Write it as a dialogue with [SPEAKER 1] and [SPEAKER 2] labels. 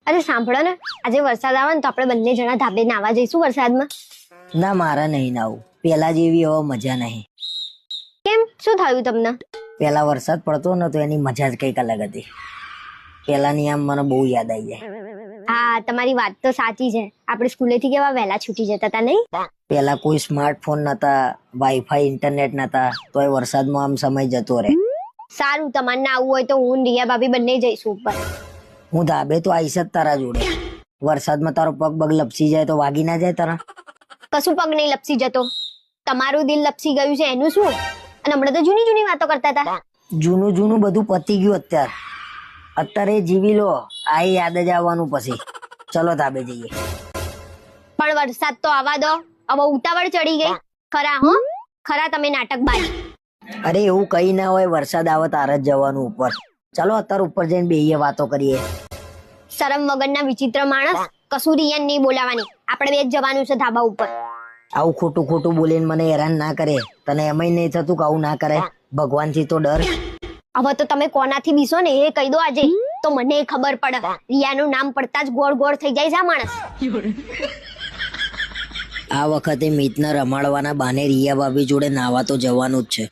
[SPEAKER 1] અરે સાંભળો ને, આજે વરસાદ આવે ને તો આપણે બંને જણા ધાબે નાવા જઈશું વરસાદમાં.
[SPEAKER 2] ના, મારા નહીં નાવું. પેલા જેવી હવે મજા નહીં.
[SPEAKER 1] કેમ, શું થયું તમને?
[SPEAKER 2] પેલા વરસાદ પડતો ને તો એની મજા જ કંઈક અલગ હતી. પેલાની આમ મને બહુ યાદ આવી જાય.
[SPEAKER 1] હા, તમારી વાત તો સાચી છે. આપણે સ્કૂલેથી કેવા વહેલા છૂટી જતા હતા નહીં?
[SPEAKER 2] પેલા કોઈ સ્માર્ટફોન નતા, વાઈફાઈ ઇન્ટરનેટ નતા, તોય વરસાદમાં આમ સમય જતો રહે.
[SPEAKER 1] સારું, તમારે ના આવવું હોય તો હું ને રિયા ભાભી બંને જઈશું ઉપર.
[SPEAKER 2] હું ધાબે તો આવીશ જ તારા જોડે. વરસાદમાં તારો પગ બગ લપસી જાય તો વાગી ના જાય તારા?
[SPEAKER 1] કશું પગ નહીં લપસી જતો. તમારું દિલ લપસી ગયું છે એનું શું? અને હમણાં તો જૂની જૂની વાતો કરતા હતા.
[SPEAKER 2] જૂનું જૂનું બધું પતી ગયું અત્યારે. અત્યારે જીવી લો, આ યાદ જ આવવાનું પછી. ચલો ધાબે જઈએ.
[SPEAKER 1] પણ વરસાદ તો આવવા દો. હવે ઉતાવળ ચડી ગઈ. ખરા હો, ખરા તમે નાટક બાજ.
[SPEAKER 2] અરે એવું કઈ ના હોય, વરસાદ આવે તારે જ જવાનું ઉપર. ચાલો અત્યારે ઉપર જઈને બેહીએ, વાતો કરીએ.
[SPEAKER 1] શરમ વગરના વિચિત્ર માણસ. કશું રિયાન નહીં બોલાવાની. આપણે બે જ જવાનું છે ધાબા ઉપર.
[SPEAKER 2] આવું ખોટું ખોટું બોલીને મને હેરાન ના કરે. તને એમય નહીં થતું કે આવું ના કરે? ભગવાનથી તો ડર.
[SPEAKER 1] હવે તો તમે કોનાથી બીસો ને એ કહી દો આજે, તો મને ખબર પડે. રિયાનું નામ પડતા જ ગોળ ગોળ થઈ જાય છે આ માણસ.
[SPEAKER 2] આ વખતે મિતને રમાડવાના બાને રિયા ભાભી જોડે નાવા તો જવાનું જ છે.